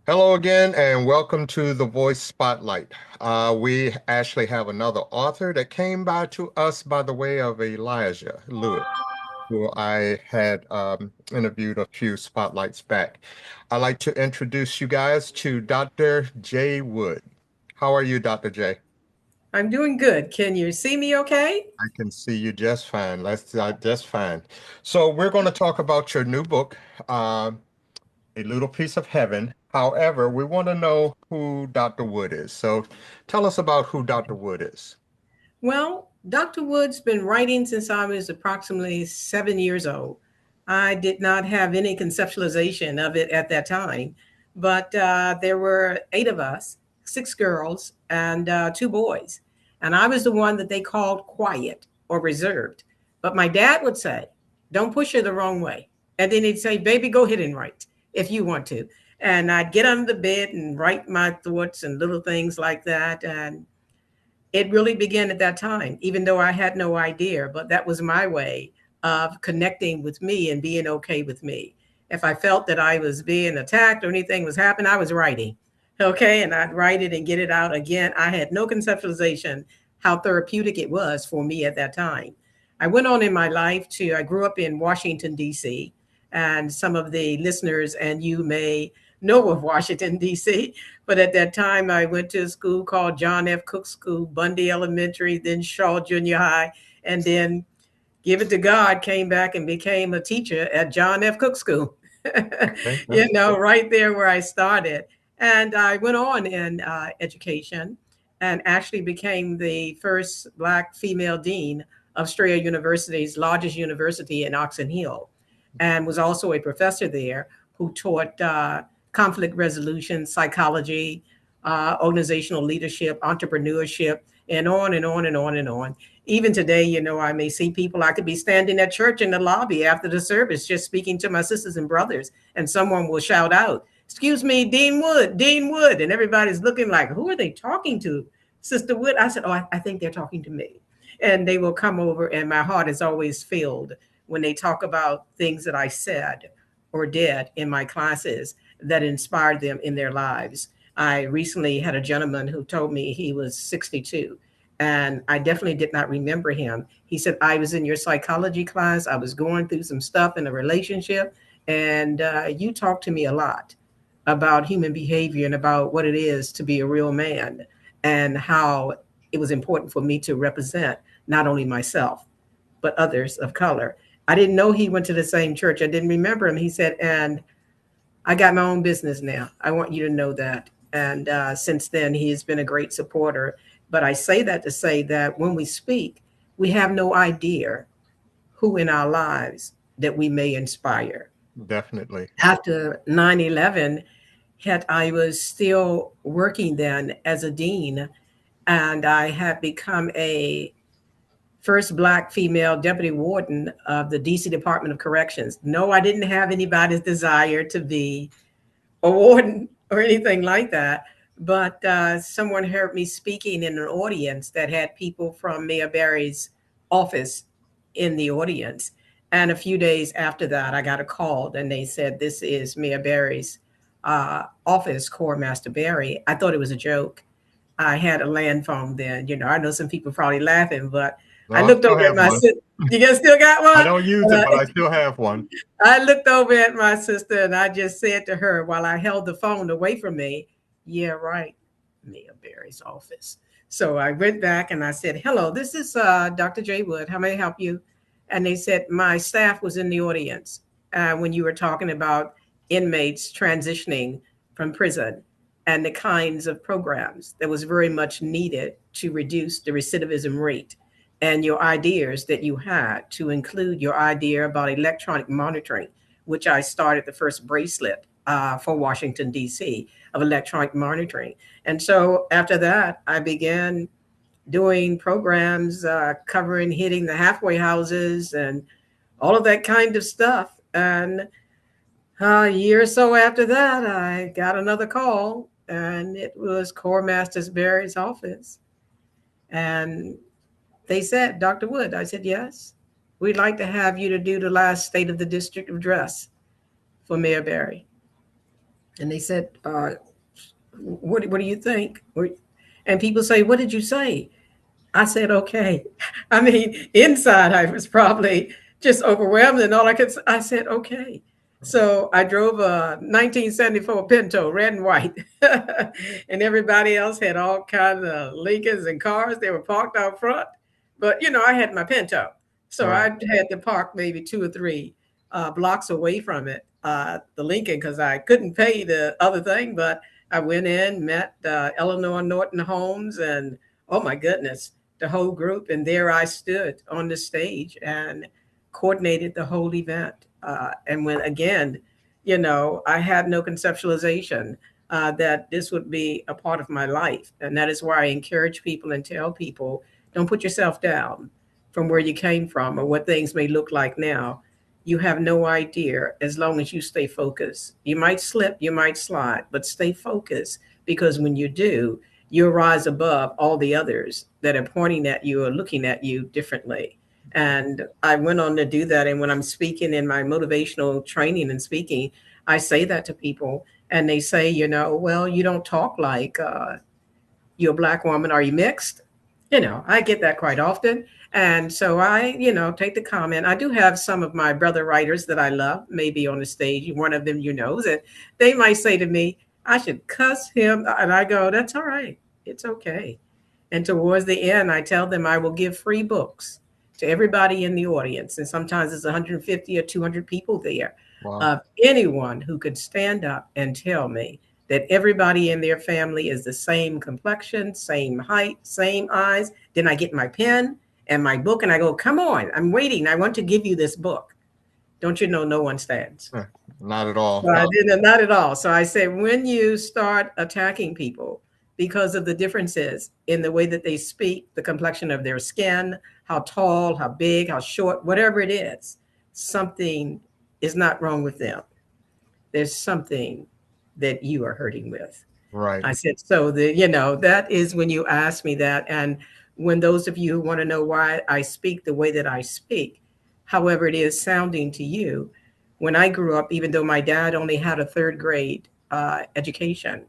Hello again, and welcome to the Voice Spotlight. We actually have another author that came by to us by the way of Elijah Lewis, who I had interviewed a few spotlights back. I'd like to introduce you guys to Dr. Jaye Wood. How are you, Dr. J? I'm doing good. Can you see me okay? I can see you just fine. Let's just fine. So we're going to talk about your new book, A Little Piece of Heaven. However, we want to know who Dr. Wood is. So tell us about who Dr. Wood is. Well, Dr. Wood's been writing since I was approximately 7 years old. I did not have any conceptualization of it at that time, but there were eight of us, six girls and two boys. And I was the one that they called quiet or reserved. But my dad would say, don't push her the wrong way. And then he'd say, baby, go ahead and write if you want to. And I'd get under the bed and write my thoughts and little things like that. And it really began at that time, even though I had no idea, but that was my way of connecting with me and being okay with me. If I felt that I was being attacked or anything was happening, I was writing. Okay. And I'd write it and get it out again. I had no conceptualization how therapeutic it was for me at that time. I went on in my life I grew up in Washington, D.C., and some of the listeners and you may know of Washington, D.C. But at that time, I went to a school called John F. Cook School, Bundy Elementary, then Shaw Junior High, and then give it to God, came back and became a teacher at John F. Cook School. Okay, that's cool. Right there where I started. And I went on in education and actually became the first Black female dean of Strayer University's largest university in Oxon Hill, and was also a professor there who taught conflict resolution, psychology, organizational leadership, entrepreneurship, and on and on and on and on. Even today, I may see people, I could be standing at church in the lobby after the service, just speaking to my sisters and brothers, and someone will shout out, excuse me, Dean Wood, Dean Wood. And everybody's looking like, who are they talking to? Sister Wood. I said, oh, I think they're talking to me. And they will come over, and my heart is always filled when they talk about things that I said or did in my classes that inspired them in their lives. I recently had a gentleman who told me he was 62, and I definitely did not remember him. He said, I was in your psychology class. I was going through some stuff in a relationship, and you talked to me a lot about human behavior and about what it is to be a real man and how it was important for me to represent not only myself, but others of color. I didn't know he went to the same church. I didn't remember him. He said, and I got my own business now. I want you to know that. And since then, he has been a great supporter. But I say that to say that when we speak, we have no idea who in our lives that we may inspire. Definitely. After 9/11, had I was still working then as a dean, and I had become a first Black female deputy warden of the DC Department of Corrections. No, I didn't have anybody's desire to be a warden or anything like that. But someone heard me speaking in an audience that had people from Mayor Barry's office in the audience. And a few days after that, I got a call and they said, this is Mayor Barry's office, Corps Master Barry. I thought it was a joke. I had a land phone then. I know some people probably laughing, but No, I I looked still over at have my one. sister. You guys still got I one? don't use it, but I still have one. I looked over at my sister and I just said to her while I held the phone away from me, yeah, right, Mayor Barry's office. So I went back and I said, hello, this is Dr. Jaye Wood. How may I help you? And they said, my staff was in the audience when you were talking about inmates transitioning from prison and the kinds of programs that was very much needed to reduce the recidivism rate, and your ideas that you had to include your idea about electronic monitoring, which I started the first bracelet for Washington, D.C. of electronic monitoring. And so after that, I began doing programs covering hitting the halfway houses and all of that kind of stuff. And a year or so after that, I got another call, and it was Corps Master Barry's office. And they said, Dr. Wood, I said, yes. We'd like to have you to do the last State of the District address for Mayor Barry. And they said, what do you think? And people say, what did you say? I said, okay. I mean, inside I was probably just overwhelmed, and all I said, okay. So I drove a 1974 Pinto, red and white, and everybody else had all kinds of Lincolns and cars. They were parked out front, but I had my Pinto, so I Right. had to park maybe 2 or 3 blocks away from it, the Lincoln, because I couldn't pay the other thing. But I went in, met Eleanor Norton Holmes, and oh my goodness, the whole group, and there I stood on the stage and coordinated the whole event. And when again, I had no conceptualization that this would be a part of my life, and that is why I encourage people and tell people, don't put yourself down from where you came from or what things may look like now. You have no idea as long as you stay focused. You might slip, you might slide, but stay focused, because when you do, you'll rise above all the others that are pointing at you or looking at you differently. And I went on to do that. And when I'm speaking in my motivational training and speaking, I say that to people, and they say, well, you don't talk like you're a Black woman. Are you mixed? I get that quite often. And so I, take the comment. I do have some of my brother writers that I love, maybe on the stage. One of them, and they might say to me, I should cuss him. And I go, that's all right. It's okay. And towards the end, I tell them I will give free books to everybody in the audience. And sometimes it's 150 or 200 people there, Wow. of anyone who could stand up and tell me that everybody in their family is the same complexion, same height, same eyes. Then I get my pen and my book and I go, come on, I'm waiting. I want to give you this book. Don't you know no one stands? Eh, not at all. So I didn't, not at all. So I said, when you start attacking people because of the differences in the way that they speak, the complexion of their skin, how tall, how big, how short, whatever it is, something is not wrong with them. There's something that you are hurting with. Right. I said, so that is when you ask me that. And when those of you who want to know why I speak the way that I speak, however it is sounding to you, when I grew up, even though my dad only had a third grade education,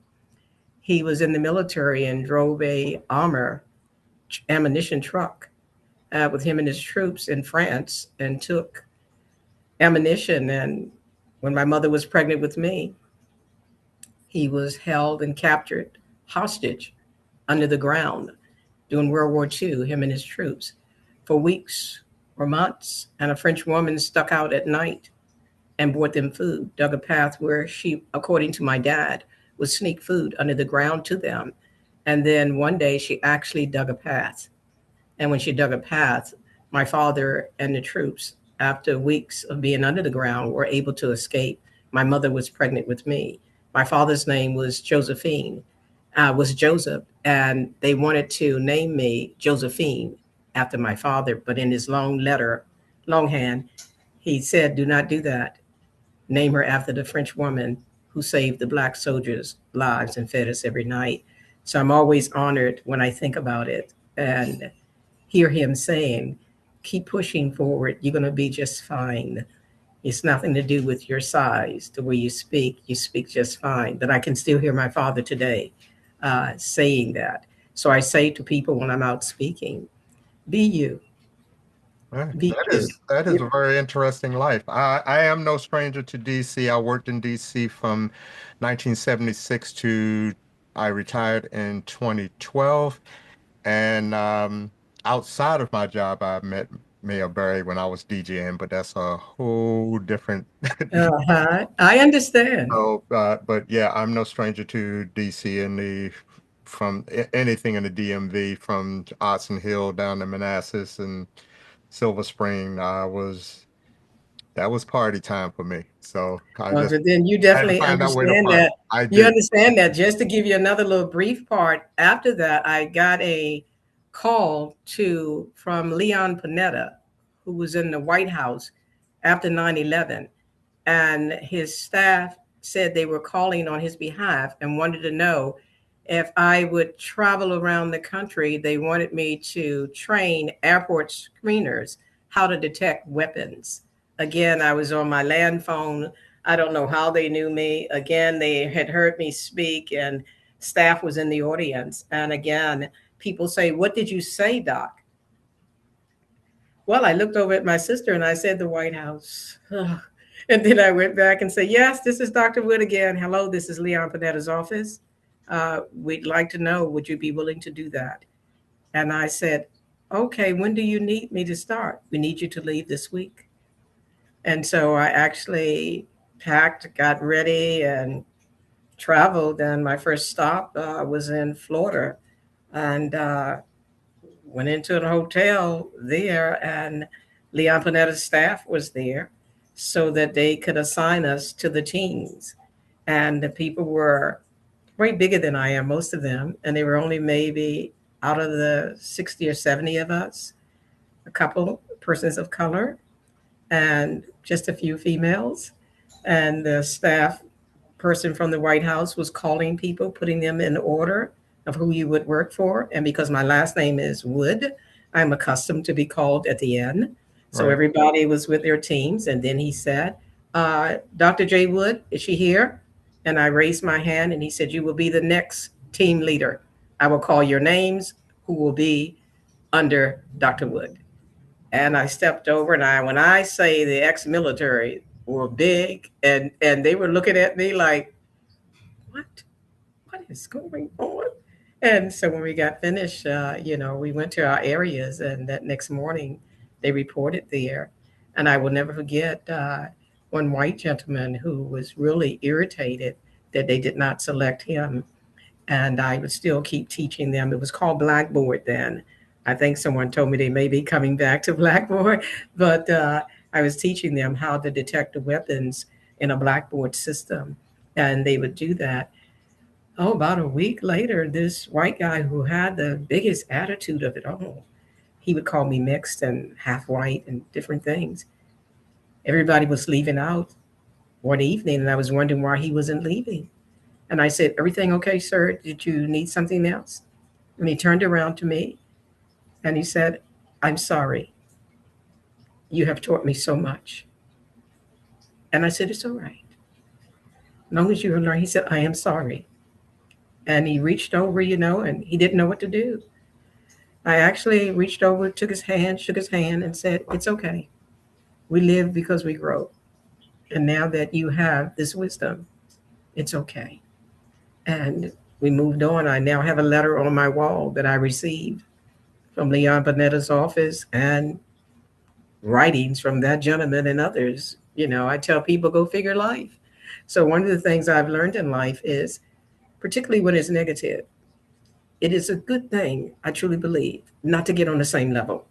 he was in the military and drove a armor ammunition truck with him and his troops in France and took ammunition. And when my mother was pregnant with me, he was held and captured hostage under the ground during World War II, him and his troops, for weeks or months. And a French woman stuck out at night and brought them food, dug a path where she, according to my dad, would sneak food under the ground to them. And then one day she actually dug a path. And when she dug a path, my father and the troops, after weeks of being under the ground, were able to escape. My mother was pregnant with me. My father's name was was Joseph, and they wanted to name me Josephine after my father. But in his long letter, longhand, he said, "Do not do that. Name her after the French woman who saved the black soldiers' lives and fed us every night." So I'm always honored when I think about it and hear him saying, keep pushing forward. You're going to be just fine. It's nothing to do with your size, the way you speak just fine. But I can still hear my father today saying that. So I say to people when I'm out speaking, be you, Right. be you. That is You a very interesting life. I am no stranger to DC. I worked in DC from 1976 to I retired in 2012. And outside of my job, I met Mayor Berry when I was DJing, but that's a whole different. uh-huh. I understand. So, but yeah, I'm no stranger to DC and anything in the DMV, from Austin Hill down to Manassas and Silver Spring. That was party time for me. So But then you I had to definitely find out where to understand park. that. I You did. understand that. Just to give you another little brief part, after that, I got a call from Leon Panetta, who was in the White House after 9/11, and his staff said they were calling on his behalf and wanted to know if I would travel around the country. They wanted me to train airport screeners how to detect weapons. Again, I was on my land phone I don't know how they knew me. Again, they had heard me speak, and staff was in the audience. And again, people say, "What did you say, Doc?" Well, I looked over at my sister and I said, "The White House." And then I went back and said, "Yes, this is Dr. Wood again. Hello, this is Leon Panetta's office. We'd like to know, would you be willing to do that?" And I said, "Okay, when do you need me to start?" "We need you to leave this week." And so I actually packed, got ready, and traveled. And my first stop was in Florida, and went into a hotel there. And Leon Panetta's staff was there so that they could assign us to the teams. And the people were way bigger than I am, most of them. And they were only maybe out of the 60 or 70 of us, a couple persons of color and just a few females. And the staff person from the White House was calling people, putting them in order of who you would work for. And because my last name is Wood, I'm accustomed to be called at the end. So Right. everybody was with their teams. And then he said, "Dr. Jaye Wood, is she here?" And I raised my hand and he said, "You will be the next team leader. I will call your names, who will be under Dr. Wood." And I stepped over, and when I say the ex-military were big, and they were looking at me like, what what is going on? And so when we got finished, we went to our areas, and that next morning they reported there. And I will never forget one white gentleman who was really irritated that they did not select him, and I would still keep teaching them. It was called Blackboard then. I think someone told me they may be coming back to Blackboard, but I was teaching them how to detect the weapons in a Blackboard system, and they would do that. Oh, about a week later, this white guy who had the biggest attitude of it all, he would call me mixed and half white and different things. Everybody was leaving out one evening, and I was wondering why he wasn't leaving. And I said, "Everything okay, sir? Did you need something else?" And he turned around to me and he said, "I'm sorry. You have taught me so much." And I said, "It's all right. As long as you learn." He said, "I am sorry." And he reached over, and he didn't know what to do. I actually reached over, took his hand, shook his hand, and said, "It's okay. We live because we grow. And now that you have this wisdom, it's okay." And we moved on. I now have a letter on my wall that I received from Leon Panetta's office, and writings from that gentleman and others. I tell people, go figure life. So, one of the things I've learned in life is, particularly when it's negative, it is a good thing, I truly believe, not to get on the same level.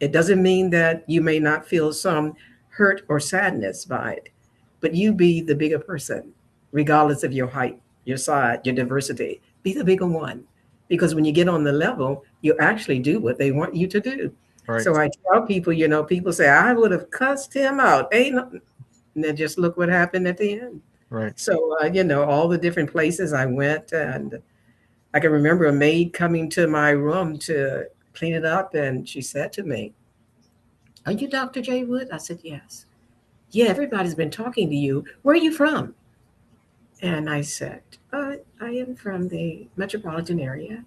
It doesn't mean that you may not feel some hurt or sadness by it, but you be the bigger person, regardless of your height, your size, your diversity. Be the bigger one. Because when you get on the level, you actually do what they want you to do. Right. So I tell people, people say, "I would have cussed him out." Ain't no, and then just look what happened at the end. Right. So, all the different places I went, and I can remember a maid coming to my room to clean it up, and she said to me, "Are you Dr. Jaye Wood?" I said, "Yes." "Yeah, everybody's been talking to you. Where are you from?" And I said, "I am from the metropolitan area."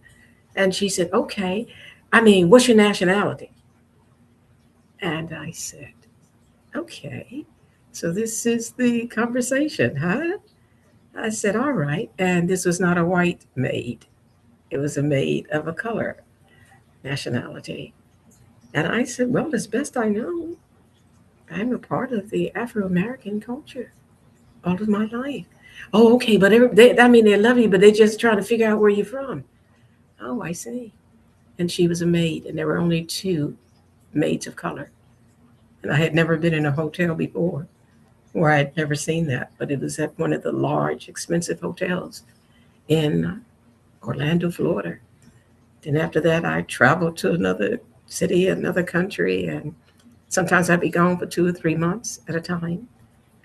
And she said, "Okay. I mean, what's your nationality?" And I said, "Okay. So this is the conversation, huh?" I said, "All right." And this was not a white maid, it was a maid of a color nationality. And I said, "Well, as best I know, I'm a part of the Afro American culture all of my life." "Oh, okay. But I mean, they love you, but they're just trying to figure out where you're from." "Oh, I see." And she was a maid, and there were only two maids of color. And I had never been in a hotel before where I had never seen that, but it was at one of the large, expensive hotels in Orlando, Florida. Then after that, I traveled to another city, another country, and sometimes I'd be gone for 2 or 3 months at a time.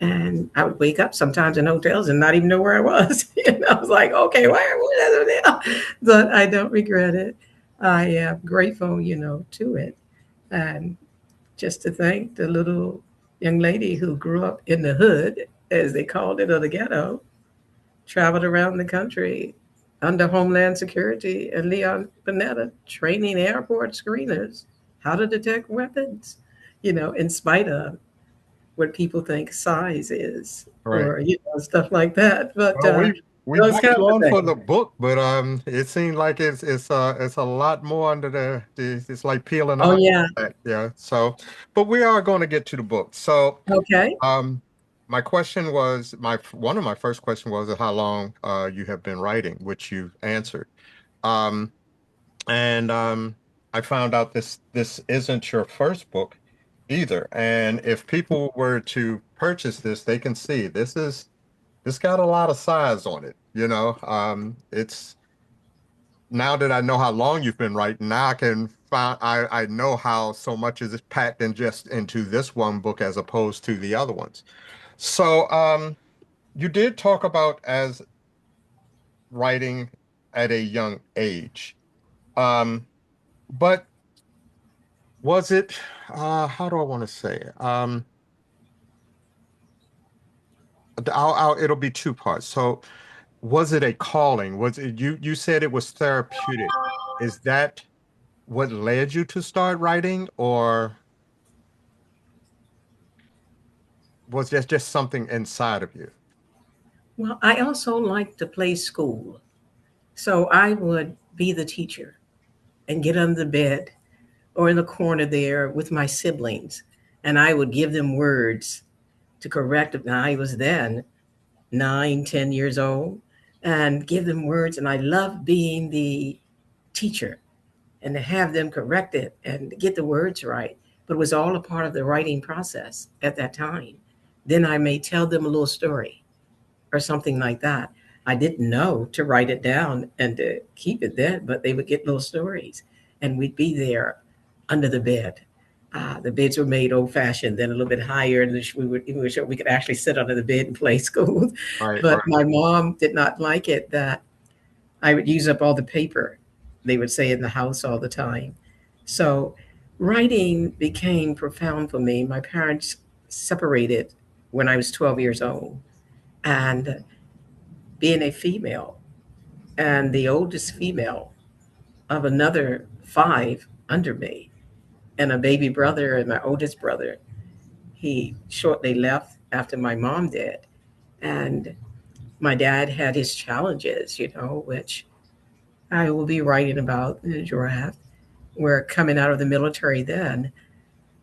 And I would wake up sometimes in hotels and not even know where I was. I was like, "Okay, where is it?" But I don't regret it. I am grateful, to it. And just to thank the little young lady who grew up in the hood as they called it, of the ghetto, traveled around the country under Homeland Security and Leon Panetta, training airport screeners how to detect weapons, in spite of what people think size is, Right. or stuff like that. But Well, we those booked kind you of on for things. the book, but it seemed like it's a lot more under it's like peeling Oh off yeah. that, yeah. So, but we are going to get to the book. So, Okay. um, my question was one of my first question was how long you have been writing, which you answered. Um, and I found out this isn't your first book either. And if people were to purchase this, they can see this got a lot of size on it. It's now that I know how long you've been writing, now I can find I know how so much is packed in just into this one book as opposed to the other ones. So you did talk about as writing at a young age. Um, but was it how do I want to say it? It'll be two parts. So was it a calling? Was it you said it was therapeutic? Is that what led you to start writing, or was that just something inside of you? Well, I also like to play school. So I would be the teacher and get under the bed or in the corner there with my siblings. And I would give them words to correct them. Now, I was then 9, 10 years old, and give them words. And I loved being the teacher and to have them correct it and get the words right. But it was all a part of the writing process at that time. Then I may tell them a little story or something like that. I didn't know to write it down and to keep it then, but they would get little stories, and we'd be there under the bed. The beds were made old fashioned, then a little bit higher, and we were sure we could actually sit under the bed and play school. Right, But right, my mom did not like it that I would use up all the paper, they would say, in the house all the time. So writing became profound for me. My parents separated when I was 12 years old. And being a female and the oldest female of another five under me, and a baby brother and my oldest brother, he shortly left after my mom did. And my dad had his challenges, which I will be writing about in a draft. Where coming out of the military then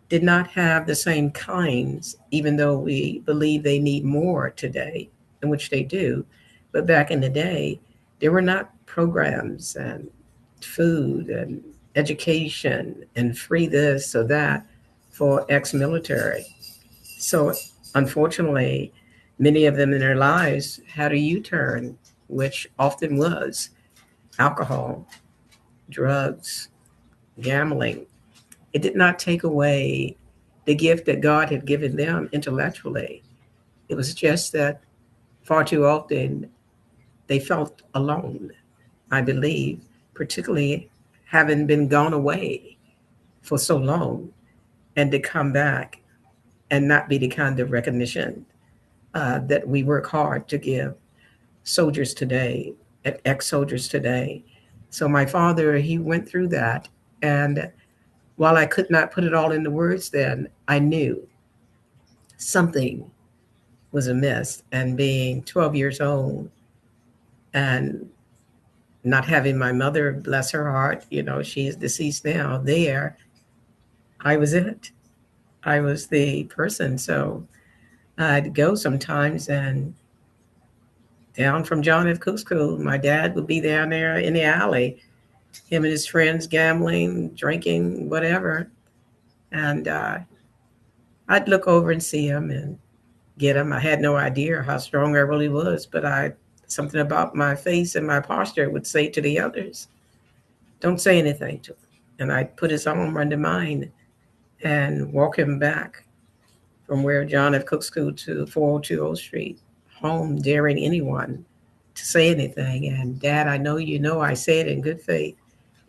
did not have the same kinds, even though we believe they need more today, in which they do. But back in the day, there were not programs and food and education and free this or that for ex military. So, unfortunately, many of them in their lives had a U turn, which often was alcohol, drugs, gambling. It did not take away the gift that God had given them intellectually. It was just that far too often they felt alone, I believe, particularly having been gone away for so long, and to come back and not be the kind of recognition that we work hard to give soldiers today, ex soldiers today. So my father, he went through that. And while I could not put it all into words then, I knew something was amiss. And being 12 years old and not having my mother, bless her heart, she's deceased now, there, I was it. I was the person. So I'd go sometimes and down from John F. Cook's school, my dad would be down there in the alley, him and his friends gambling, drinking, whatever. And I'd look over and see him and get him. I had no idea how strong I really was, but something about my face and my posture would say to the others, don't say anything to him. And I'd put his arm under mine and walk him back from where John F. Cook School to 402 Old Street, home, daring anyone to say anything. And Dad, I know you know I say it in good faith,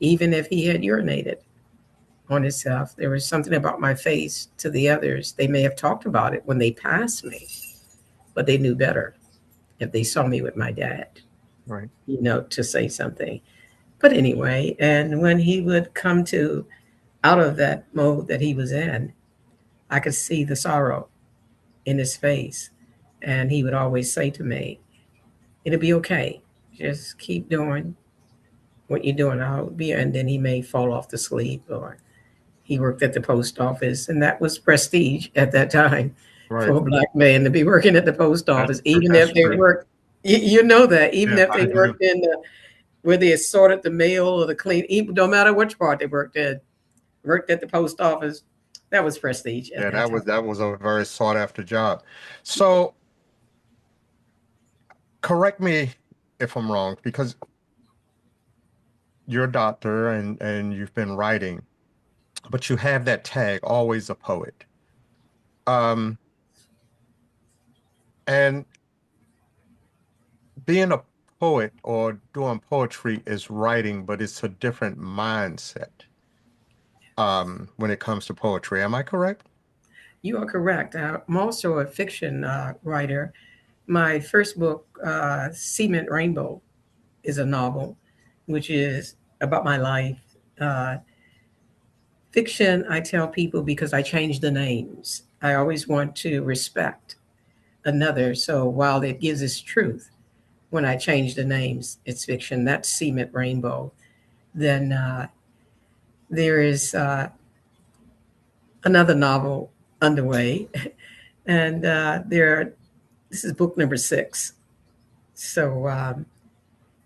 even if he had urinated on himself. There was something about my face to the others. They may have talked about it when they passed me, but they knew better if they saw me with my dad, Right. to say something. But anyway, and when he would come to out of that mode that he was in, I could see the sorrow in his face. And he would always say to me, "It'll be okay. Just keep doing what you're doing. I'll be," and then he may fall off to sleep, or he worked at the post office, and that was prestige at that time Right. for a black man to be working at the post That's office, true. even That's if they true. worked. You know that even Yeah, if I they do. worked in the where they sorted the mail or the clean, no matter which part they worked at the post office. That was prestige at Yeah, that time. that was a very sought after job. So correct me if I'm wrong, because you're a doctor and you've been writing, but you have that tag, always a poet. Um, and being a poet or doing poetry is writing, but it's a different mindset when it comes to poetry. Am I correct? You are correct. I'm also a fiction writer. My first book, Cement Rainbow, is a novel, which is about my life. Uh, Fiction, I tell people because I change the names. I always want to respect another. So while it gives its truth, when I change the names, it's fiction. That's Cement Rainbow. Then there is another novel underway, and this is book number 6. So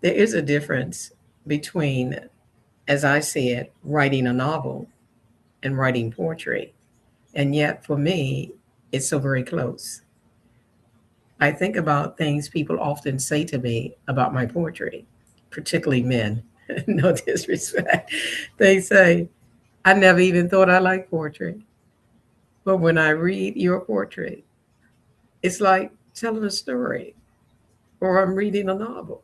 there is a difference between, as I see it, writing a novel and writing poetry. And yet, for me, it's so very close. I think about things people often say to me about my poetry, particularly men. No disrespect. They say, "I never even thought I liked poetry. But when I read your poetry, it's like telling a story or I'm reading a novel."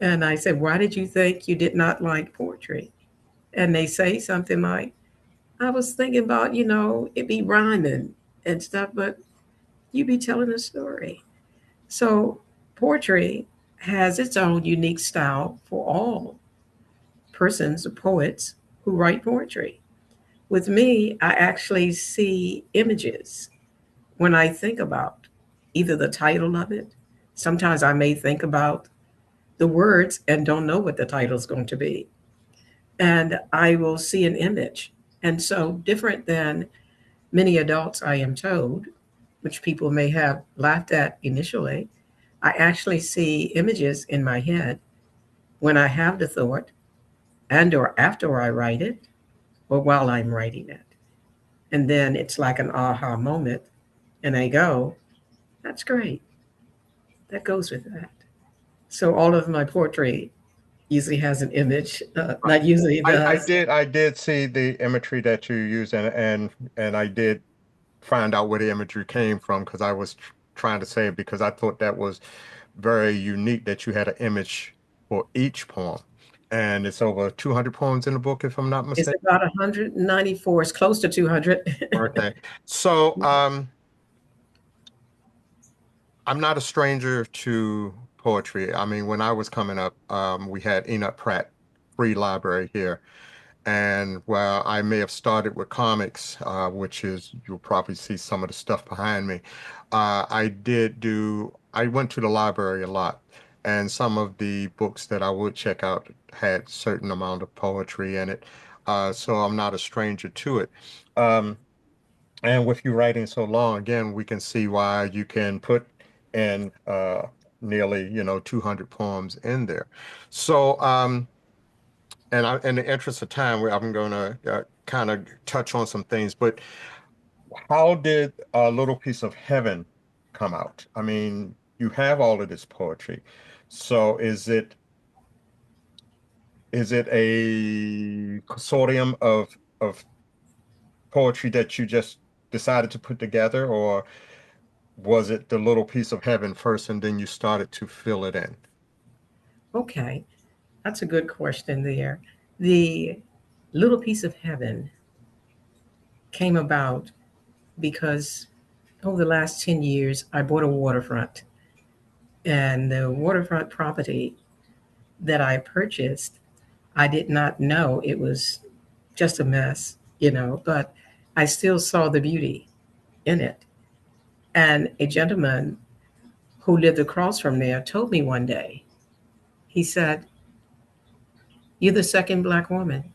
And I said, "Why did you think you did not like poetry?" And they say something like, "I was thinking about, it be rhyming and stuff, but you be telling a story." So poetry has its own unique style for all persons or poets who write poetry. With me, I actually see images when I think about either the title of it. Sometimes I may think about the words and don't know what the title is going to be. And I will see an image. And so, different than many adults, I am told, which people may have laughed at initially, I actually see images in my head when I have the thought and or after I write it or while I'm writing it. And then it's like an aha moment and I go, "That's great. That goes with that." So all of my poetry usually has an image. Not usually it does. I did see the imagery that you use and I did find out where the imagery came from because I was trying to say it because I thought that was very unique that you had an image for each poem. And it's over 200 poems in the book, if I'm not It's mistaken. about 194. It's close to 200. Okay. So, I'm not a stranger to poetry. I mean, when I was coming up, we had Enoch Pratt Free Library here. And while I may have started with comics, which is, you'll probably see some of the stuff behind me, I went to the library a lot. And some of the books that I would check out had certain amount of poetry in it. So I'm not a stranger to it. Um, and with you writing so long, again, we can see why you can put in nearly, 200 poems in there. So, and in the interest of time, I'm going to kind of touch on some things, but how did A Little Piece of Heaven come out? I mean, you have all of this poetry. So is it a consortium of poetry that you just decided to put together, or was it the little piece of heaven first and then you started to fill it in? Okay, that's a good question there. The little piece of heaven came about because over the last 10 years, I bought a waterfront. And the waterfront property that I purchased, I did not know it was just a mess, but I still saw the beauty in it. And a gentleman who lived across from there told me one day, he said, "You're the second Black woman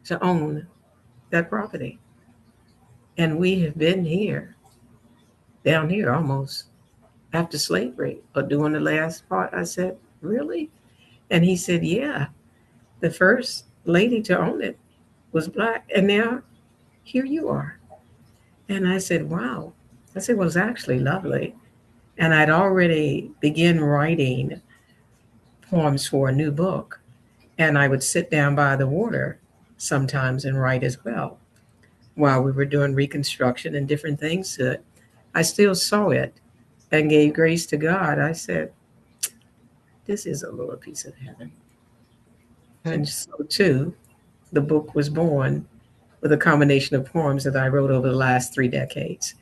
to own that property. And we have been here, down here almost after slavery or doing the last part." I said, "Really?" And he said, "Yeah, the first lady to own it was Black. And now here you are." And I said, "Wow." I said, "Well, it's actually lovely." And I'd already begun writing poems for a new book. And I would sit down by the water sometimes and write as well while we were doing reconstruction and different things to it. I still saw it and gave grace to God. I said, "This is a little piece of heaven." And And so, too, the book was born with a combination of poems that I wrote over the last 3 decades.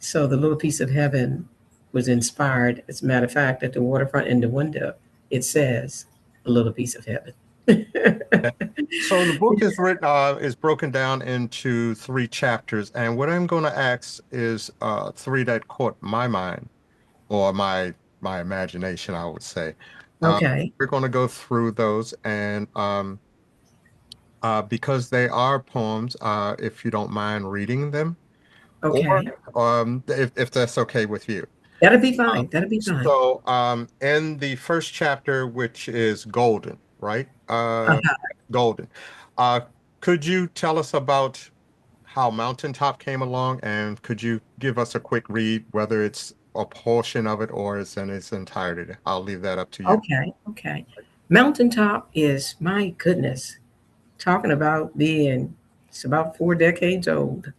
So, the little piece of heaven was inspired. As a matter of fact, at the waterfront in the window, it says, "A little piece of heaven." so the book is broken down into three chapters, and what I'm going to ask is three that caught my mind or my imagination, I would say. Uh, Okay. we're going to go through those, and because they are poems, if you don't mind reading them, or Okay. if that's okay with you. That'll be Uh, fine. That'll be fine. so, in the first chapter, which is Golden, right? Uh-huh. Golden. Uh, could you tell us about how Mountaintop came along, and could you give us a quick read, whether it's a portion of it or it's in its entirety? I'll leave that up to you. Okay. Okay. Mountaintop is, my goodness, talking about being, it's about 4 decades old.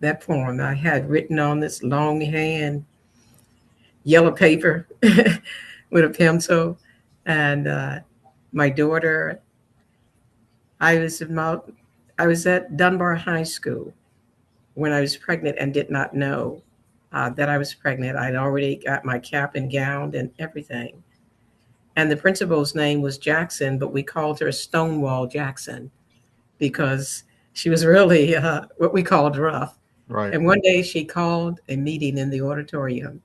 That poem I had written on this long hand yellow paper with a pencil. And my daughter, I was about, I was at Dunbar High School when I was pregnant and did not know that I was pregnant. I'd already got my cap and gown and everything. And the principal's name was Jackson, but we called her Stonewall Jackson because she was really what we called rough. Right, And one day she called a meeting in the auditorium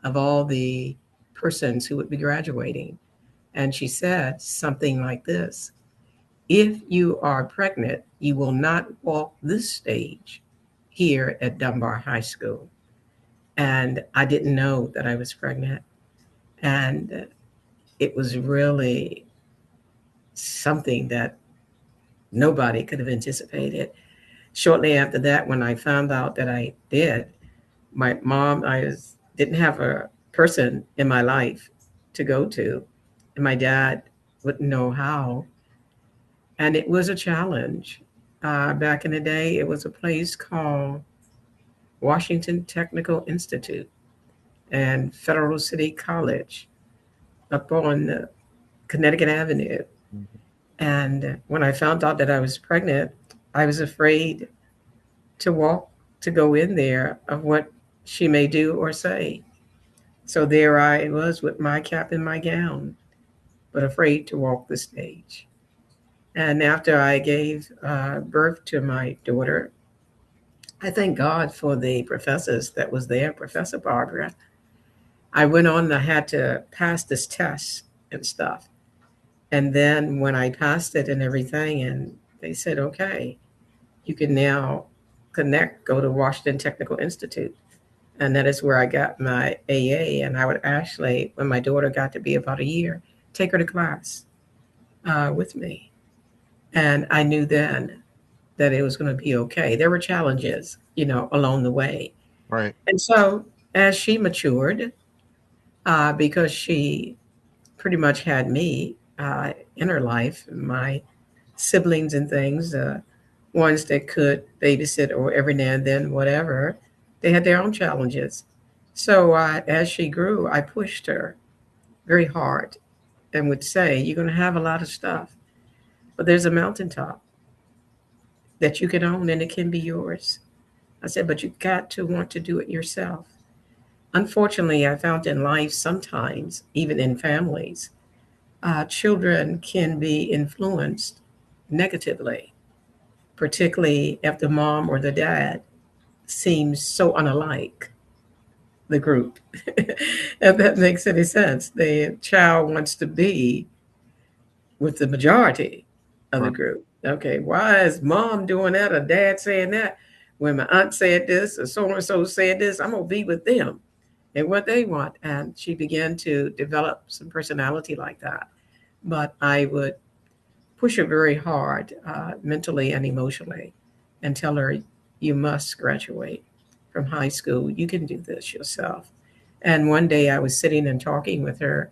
of all the persons who would be graduating. And she said something like this: "If you are pregnant, you will not walk this stage here at Dunbar High School." And I didn't know that I was pregnant. And it was really something that nobody could have anticipated. Shortly after that, when I found out that I did, my mom, didn't have a person in my life to go to, and my dad wouldn't know how. And it was a challenge. Back in the day, it was a place called Washington Technical Institute and Federal City College up on Connecticut Avenue. And when I found out that I was pregnant, I was afraid to walk, to go in there, of what she may do or say. So there I was with my cap and my gown, but afraid to walk the stage. And after I gave birth to my daughter, I thank God for the professors that was there, Professor Barbara. I went on and I had to pass this test and stuff. And then when I passed it and everything, and they said, "Okay, you can now connect, go to Washington Technical Institute." And that is where I got my AA. And I would actually, when my daughter got to be about a year, take her to class with me. And I knew then that it was going to be okay. There were challenges, along the way. right, And so as she matured, because she pretty much had me in her life, my siblings and things, ones that could babysit or every now and then, whatever, they had their own challenges. So as she grew, I pushed her very hard and would say, "You're going to have a lot of stuff, but there's a mountaintop that you can own and it can be yours." I said, but you got to want to do it yourself. Unfortunately, I found in life sometimes, even in families, children can be influenced negatively, particularly if the mom or the dad seems so unalike the group. If that makes any sense. The child wants to be with the majority of the Right. group. Okay, why is mom doing that or dad saying that? When my aunt said this or so and so said this, I'm gonna be with them and what they want. And she began to develop some personality like that. But I would push her very hard, mentally and emotionally, and tell her, you must graduate from high school. You can do this yourself. And one day I was sitting and talking with her.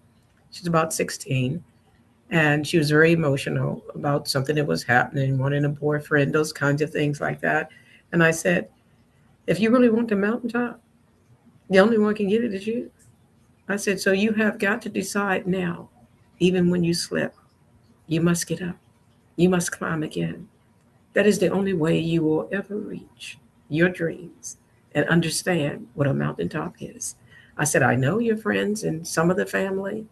She's about 16, and she was very emotional about something that was happening, wanting a boyfriend, those kinds of things like that. And I said, if you really want the mountaintop, the only one can get it is you. I said, so you have got to decide now, even when you slip, you must get up. You must climb again. That is the only way you will ever reach your dreams and understand what a mountaintop is. I said, I know your friends and some of the family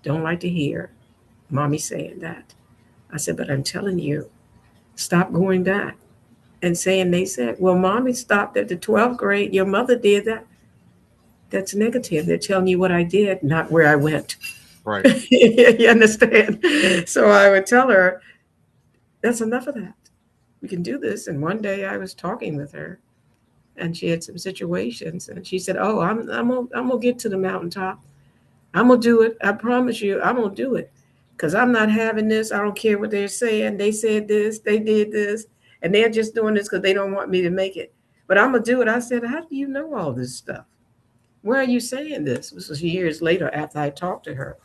don't like to hear mommy saying that. I said, but I'm telling you, stop going back and saying they said, well, mommy stopped at the 12th grade. Your mother did that. That's negative. They're telling you what I did, not where I went. Right. You understand? So I would tell her, that's enough of that. We can do this. And one day I was talking with her and she had some situations and she said, oh, I'm gonna get to the mountaintop. I'm gonna do it. I promise you, I'm gonna do it. Because I'm not having this. I don't care what they're saying. They said this, they did this, and they're just doing this because they don't want me to make it. But I'm gonna do it. I said, how do you know all this stuff? Where are you saying this? This was years later after I talked to her.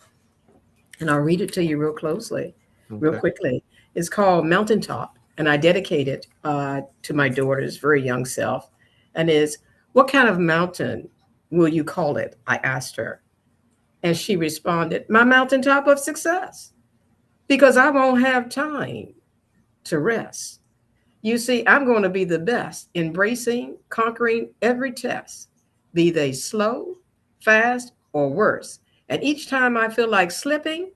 And I'll read it to you real closely, real Okay. quickly. It's called Mountaintop, and I dedicate it to my daughter's very young self. And is, what kind of mountain will you call it? I asked her. And she responded, my mountaintop of success, because I won't have time to rest. You see, I'm going to be the best, embracing, conquering every test, be they slow, fast, or worse. And each time I feel like slipping,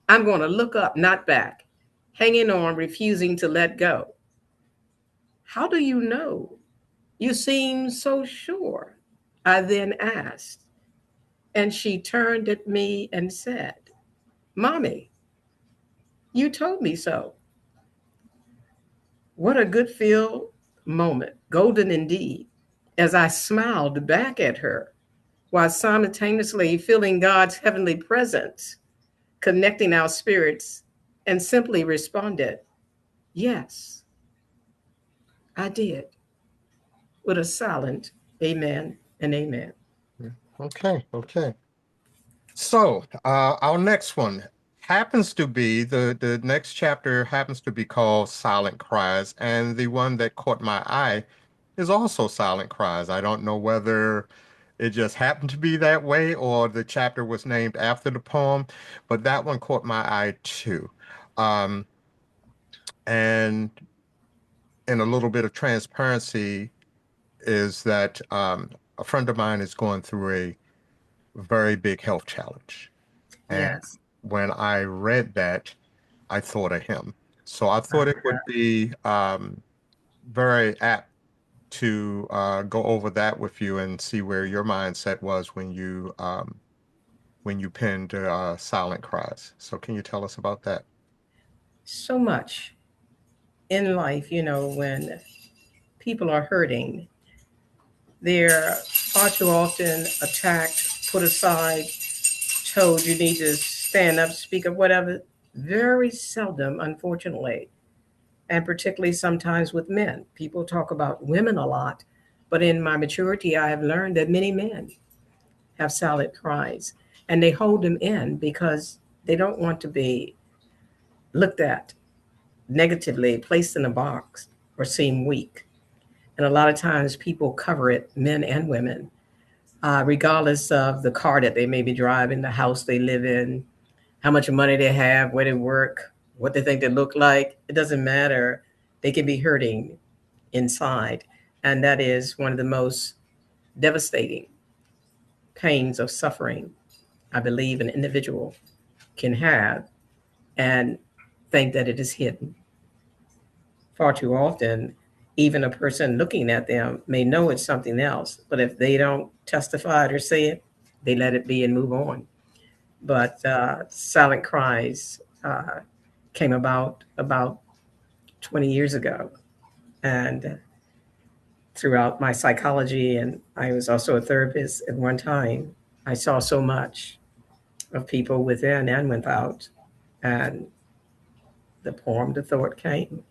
I'm going to look up, not back, hanging on, refusing to let go. How do you know? You seem so sure. I then asked, and she turned at me and said, mommy, you told me so. What a good feel moment, golden indeed, as I smiled back at her while simultaneously feeling God's heavenly presence, connecting our spirits, and simply responded, yes, I did, with a silent amen and amen. Yeah. Okay. Okay. So, our next one happens to be the next chapter happens to be called Silent Cries, and the one that caught my eye is also Silent Cries. I don't know whether it just happened to be that way or the chapter was named after the poem, but that one caught my eye too. Um, and in a little bit of transparency is that a friend of mine is going through a very big health challenge. And Yes. when I read that, I thought of him. So I thought it Uh, would be very apt to go over that with you and see where your mindset was when you penned Silent Cries. So can you tell us about that? so much in life, when people are hurting, they're far too often attacked, put aside, told you need to stand up, speak up, whatever. Very seldom, unfortunately, and particularly sometimes with men. People talk about women a lot, but in my maturity, I have learned that many men have silent cries and they hold them in because they don't want to be looked at negatively, placed in a box, or seem weak. And a lot of times people cover it, men and women, regardless of the car that they may be driving, the house they live in, how much money they have, where they work, what they think they look like. It doesn't matter. They can be hurting inside. And that is one of the most devastating pains of suffering I believe an individual can have and think that it is hidden. Far too often, even a person looking at them may know it's something else, but if they don't testify it or say it, they let it be and move on. But silent cries came about 20 years ago, and throughout my psychology, and I was also a therapist at one time. I saw so much of people within and without, and the poem, the thought came,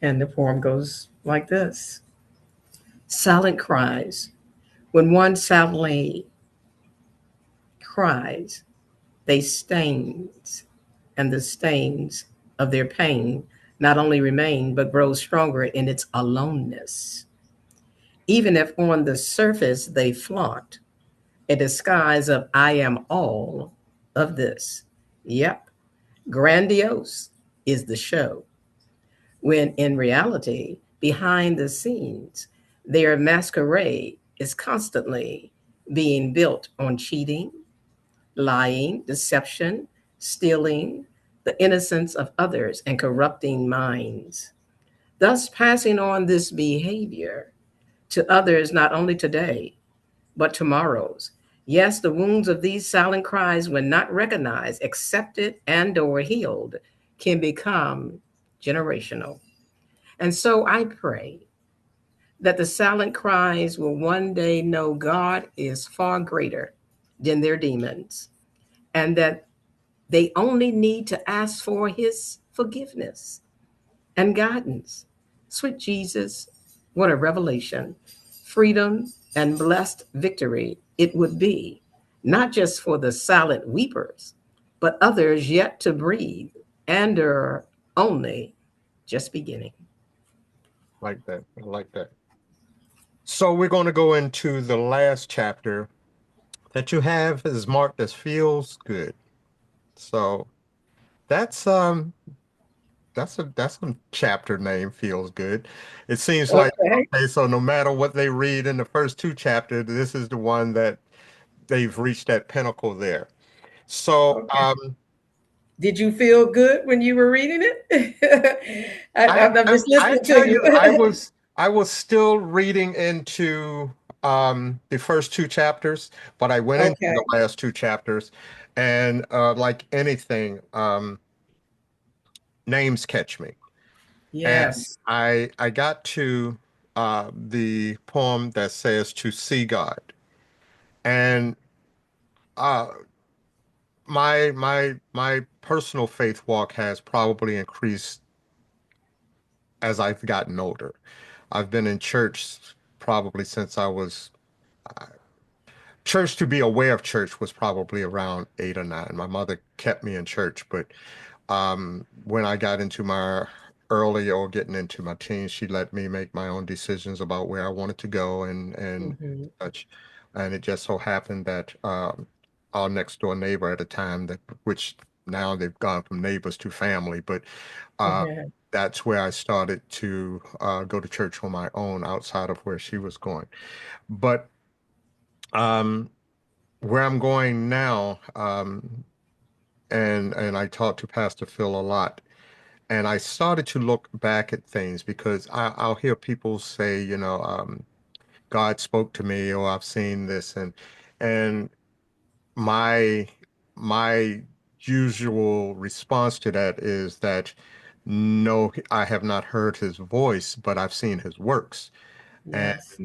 and the poem goes like this: Silent cries. When one silently cries, they stains, and the stains of their pain not only remain but grow stronger in its aloneness. Even if on the surface they flaunt a disguise of I am all of this. Yep, grandiose is the show, when in reality, behind the scenes, their masquerade is constantly being built on cheating, lying, deception, stealing the innocence of others, and corrupting minds, thus passing on this behavior to others not only today, but tomorrow's. Yes, the wounds of these silent cries, when not recognized, accepted, and or healed, can become generational. And so I pray that the silent cries will one day know God is far greater than their demons, and that they only need to ask for his forgiveness and guidance. Sweet Jesus, what a revelation, freedom, and blessed victory it would be, not just for the silent weepers, but others yet to breathe and are only just beginning. Like that. I like that. So we're going to go into the last chapter that you have is marked as feels good. So that's that's a chapter name, feels good. It seems like Okay. okay, so no matter what they read in the first two chapters, this is the one that they've reached that pinnacle there. So Okay. Did you feel good when you were reading it? I'm just I listening to tell you. you, I was still reading into the first two chapters, but I went into Okay. the last two chapters, and like anything, names catch me. And Yes. I got to the poem that says to see God. And uh my personal faith walk has probably increased as I've gotten older. I've been in church probably since I was church to be aware of church was probably around 8 or 9. My mother kept me in church, but when I got into my early or getting into my teens, she let me make my own decisions about where I wanted to go and Hmm. such. And it just so happened that our next door neighbor at the time, that which now they've gone from neighbors to family, but uh, Hmm. that's where I started to go to church on my own outside of where she was going. But um, where I'm going now, and I talked to Pastor Phil a lot, and I started to look back at things because I'll hear people say, God spoke to me, or I've seen this, and my my usual response to that is that no, I have not heard his voice, but I've seen his works, and Yes.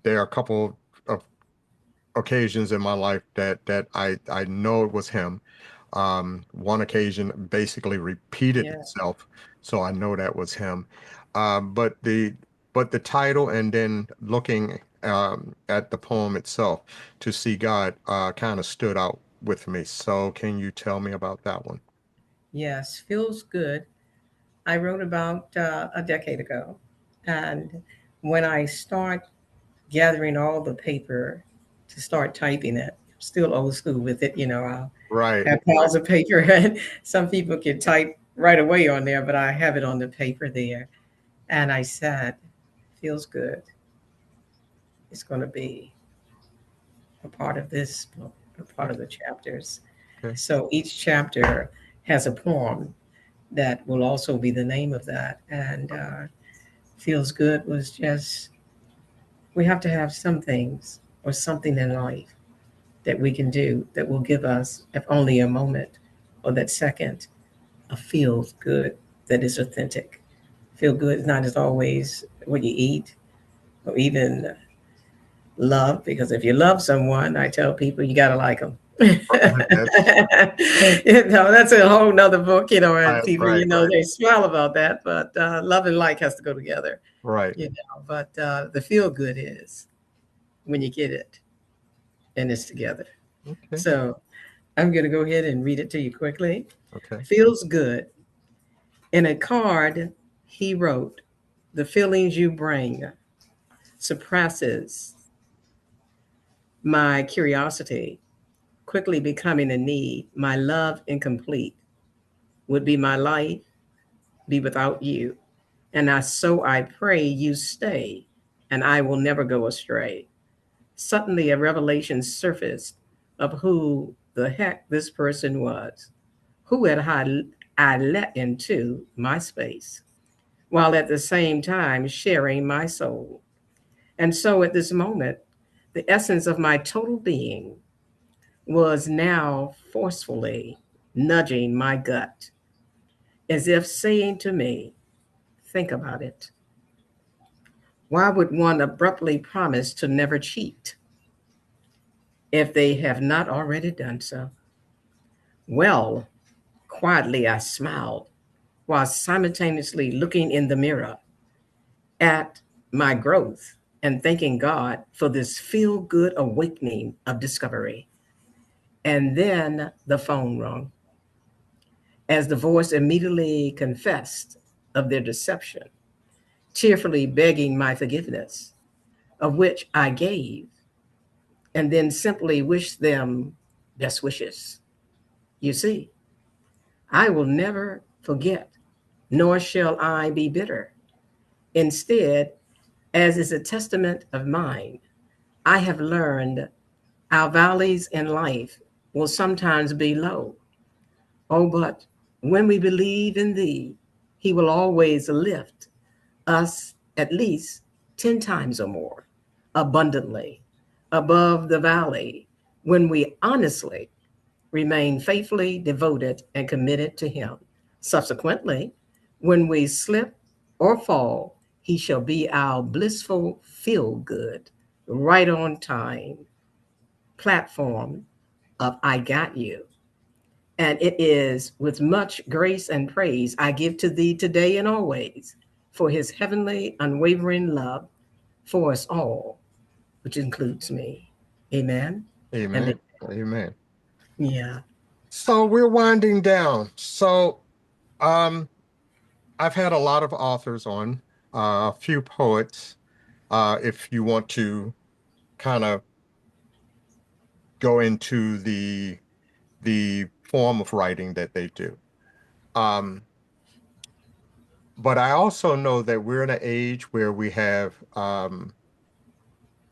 there are a couple of occasions in my life that I know it was him. One occasion basically repeated Yeah. itself, so I know that was him. But the title and then looking at the poem itself to see God kind of stood out with me. So can you tell me about that one? Yes. Feels good. I wrote about a decade ago. And when I start gathering all the paper to start typing it, I'm still old school with it. I'll Right. have piles of paper, and some people can type right away on there, but I have it on the paper there. And I said, Feels good. It's going to be a part of this book, a part of the chapters. Okay. So each chapter has a poem that will also be the name of that. And feels good was just, we have to have some things or something in life that we can do that will give us, if only a moment or that second, a feels good that is authentic. Feel good is not as always what you eat or even love, because if you love someone, I tell people you got to like them. That's That's a whole nother book, and right, people, right, right, they smile about that, but love and like has to go together, right. but the feel good is when you get it and it's together. Okay, So I'm going to go ahead and read it to you quickly. okay. Feels good. In a card, he wrote, the feelings you bring suppresses my curiosity, quickly becoming a need. My love incomplete would be my life, be without you. And I pray you stay, and I will never go astray. Suddenly, a revelation surfaced of who the heck this person was, who had I let into my space, while at the same time sharing my soul. And so, at this moment, the essence of my total being was now forcefully nudging my gut, as if saying to me, think about it. Why would one abruptly promise to never cheat if they have not already done so? Well, quietly I smiled while simultaneously looking in the mirror at my growth and thanking God for this feel good awakening of discovery. And then the phone rang as the voice immediately confessed of their deception, tearfully begging my forgiveness, of which I gave, and then simply wished them best wishes. You see, I will never forget, nor shall I be bitter. Instead, as is a testament of mine, I have learned our valleys in life will sometimes be low. Oh, but when we believe in Thee, He will always lift us at least 10 times or more abundantly above the valley when we honestly remain faithfully devoted and committed to Him. Subsequently, when we slip or fall, He shall be our blissful feel good, right on time platform of I Got You. And it is with much grace and praise I give to Thee today and always for His heavenly, unwavering love for us all, which includes me. Amen. And Amen. Amen. yeah. So we're winding down. So um I've had a lot of authors on, a few poets. If you want to kind of go into the form of writing that they do. Um, but I also know that we're in an age where we have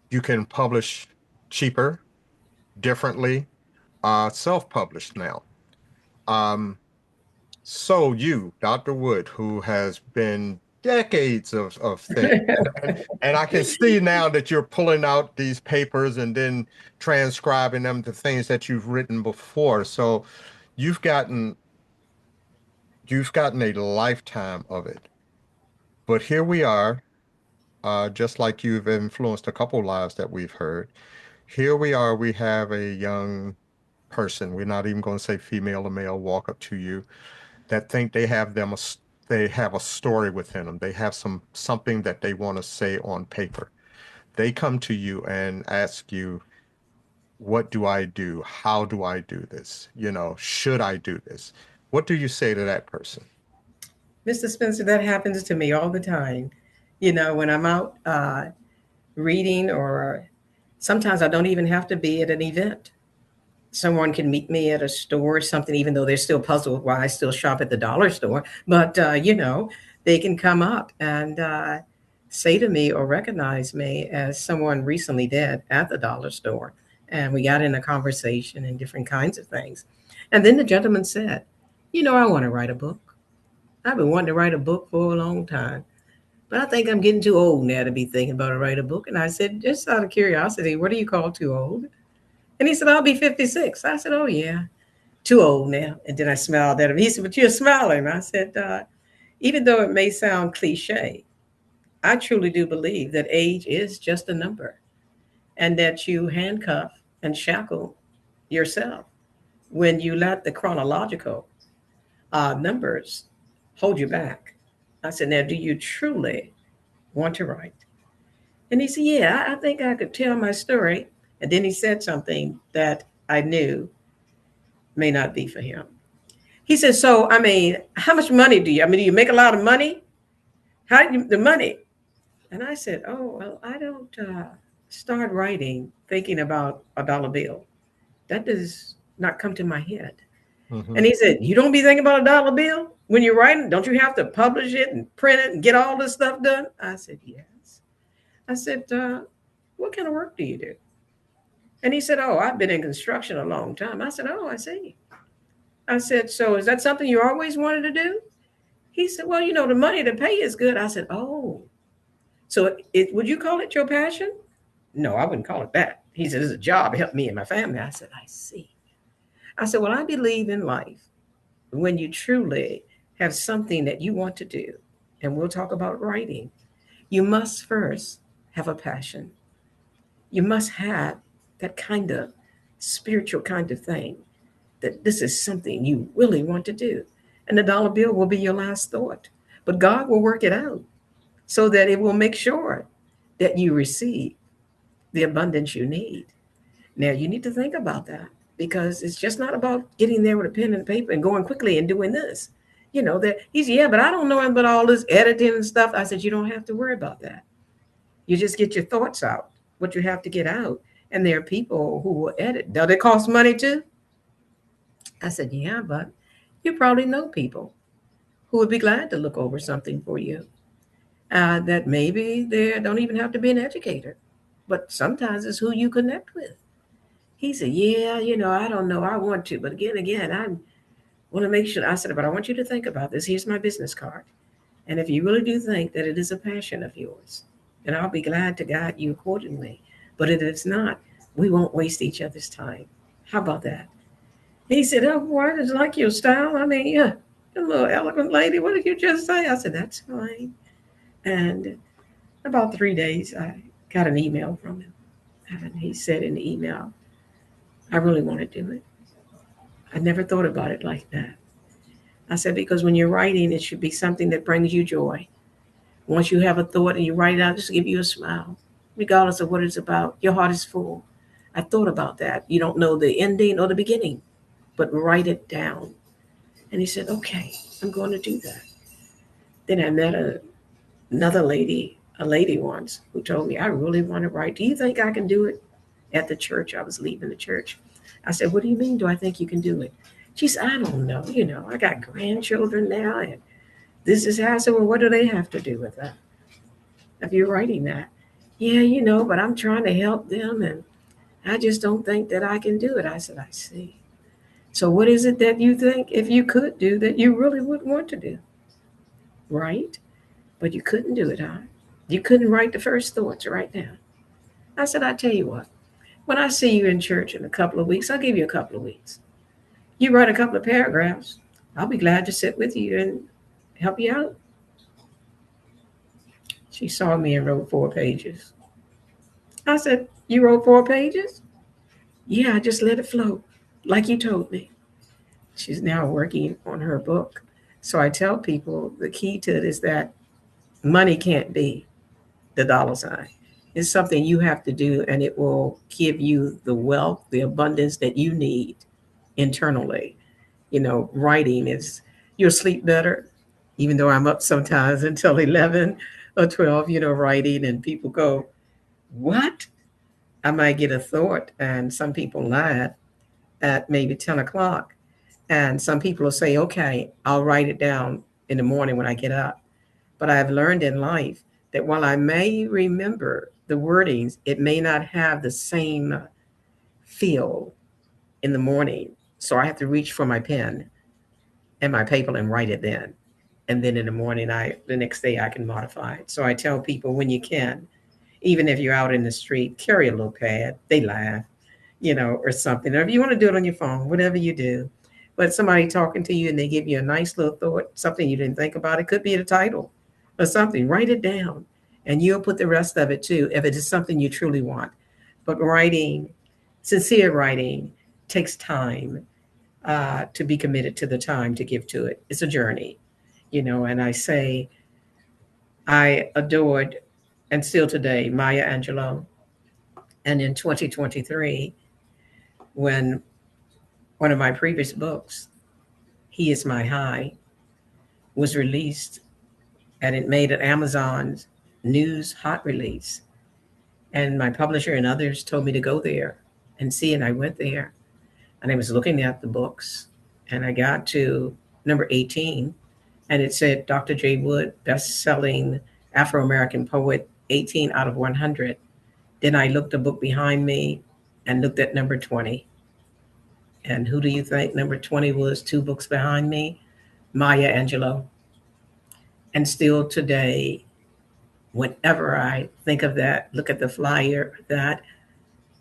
you can publish cheaper, differently, self-published now. Um, so you, Dr. Wood, who has been decades of things, and I can see now that you're pulling out these papers and then transcribing them to things that you've written before. So you've gotten you've gotten a lifetime of it. But here we are, just like you've influenced a couple lives that we've heard. Here we are, we have a young person, we're not even going to say female or male, walk up to you that think they have a story within them. They have something that they want to say on paper. They come to you and ask you, what do I do? How do I do this? Should I do this? What do you say to that person? Mr. Spencer, that happens to me all the time. When I'm out reading, or sometimes I don't even have to be at an event. Someone can meet me at a store or something, even though they're still puzzled why I still shop at the dollar store. But, they can come up and say to me or recognize me as someone recently did at the dollar store. And we got in a conversation and different kinds of things. And then the gentleman said, "You know, I want to write a book. I've been wanting to write a book for a long time, but I think I'm getting too old now to be thinking about to write a book." And I said, just out of curiosity, what do you call too old? And he said, "I'll be 56." I said, "Oh, yeah, too old now." And then I smiled at him. He said, "But you're smiling." I said, even though it may sound cliche, I truly do believe that age is just a number and that you handcuff and shackle yourself when you let the chronological numbers hold you back. I said, "Now, do you truly want to write?" And he said, "Yeah, I think I could tell my story." And then he said something that I knew may not be for him. He said, "So, I mean, how much money do you, I mean, do you make a lot of money? How do you, the money?" And I said, "Oh, well, I don't start writing thinking about a dollar bill. That does not come to my head." Mm-hmm. And he said, "You don't be thinking about a dollar bill when you're writing? Don't you have to publish it and print it and get all this stuff done?" I said, "Yes." I said, "What kind of work do you do?" And he said, "Oh, I've been in construction a long time." I said, "Oh, I see." I said, "So is that something you always wanted to do?" He said, "Well, you know, the money to pay is good." I said, "Oh, so would you call it your passion?" "No, I wouldn't call it that." He said, "It's a job to help me and my family." I said, "I see." I said, "Well, I believe in life when you truly have something that you want to do, and we'll talk about writing, you must first have a passion. You must have that kind of spiritual kind of thing that this is something you really want to do. And the dollar bill will be your last thought. But God will work it out so that it will make sure that you receive the abundance you need. Now, you need to think about that because it's just not about getting there with a pen and paper and going quickly and doing this. You know, that he's, "Yeah, but I don't know about all this editing and stuff." I said, "You don't have to worry about that. You just get your thoughts out, what you have to get out. And there are people who will edit. Does it cost money too?" I said, "Yeah, but you probably know people who would be glad to look over something for you. That maybe they don't even have to be an educator, but sometimes it's who you connect with." He said, "Yeah, you know, I don't know. I want to, but again, I want to make sure." I said, "But I want you to think about this. Here's my business card. And if you really do think that it is a passion of yours, then I'll be glad to guide you accordingly. But if it's not, we won't waste each other's time. How about that?" He said, "Oh, boy, I just like your style. I mean, yeah, a little eloquent lady. What did you just say?" I said, "That's fine." And about 3 days, I got an email from him. And he said in the email, "I really want to do it. I never thought about it like that." I said, "Because when you're writing, it should be something that brings you joy. Once you have a thought and you write it out, just give you a smile, regardless of what it's about. Your heart is full. I thought about that. You don't know the ending or the beginning, but write it down." And he said, "Okay, I'm going to do that." Then I met another lady, a lady once, who told me, "I really want to write. Do you think I can do it?" At the church, I was leaving the church. I said, "What do you mean? Do I think you can do it?" She said, "I don't know. You know, I got grandchildren now, and this is how." I said, "Well, what do they have to do with that? If you're writing that?" "Yeah, you know, but I'm trying to help them, and I just don't think that I can do it." I said, "I see. So, what is it that you think, if you could do, that you really would want to do?" "Right? But you couldn't do it, huh? You couldn't write the first thoughts right now." I said, "I tell you what, when I see you in church in a couple of weeks, I'll give you a couple of weeks. You write a couple of paragraphs. I'll be glad to sit with you and help you out." She saw me and wrote 4 pages. I said, "You wrote 4 pages?" "Yeah, I just let it flow, like you told me." She's now working on her book. So I tell people the key to it is that money can't be the dollar sign. It's something you have to do, and it will give you the wealth, the abundance that you need internally. You know, writing is, you'll sleep better, even though I'm up sometimes until 11 or 12, you know, writing, and people go, "What?" I might get a thought, and some people laugh at maybe 10 o'clock. And some people will say, "Okay, I'll write it down in the morning when I get up." But I've learned in life that while I may remember the wordings, it may not have the same feel in the morning. So I have to reach for my pen and my paper and write it then. And then in the morning, the next day I can modify it. So I tell people when you can, even if you're out in the street, carry a little pad. They laugh, or something. Or if you want to do it on your phone, whatever you do. But somebody talking to you and they give you a nice little thought, something you didn't think about. It could be the title or something. Write it down, and you'll put the rest of it too if it is something you truly want. But writing, sincere writing, takes time to be committed to the time to give to it. It's a journey, And I say I adored and still today Maya Angelou. And in 2023, when one of my previous books, He Is My High, was released, and it made an Amazon's news hot release. And my publisher and others told me to go there and see, and I went there and I was looking at the books, and I got to number 18, and it said Dr. Jaye Wood, best-selling Afro-American poet, 18 out of 100. Then I looked the book behind me and looked at number 20. And who do you think number 20 was, two books behind me? Maya Angelou. And still today, whenever I think of that, look at the flyer, that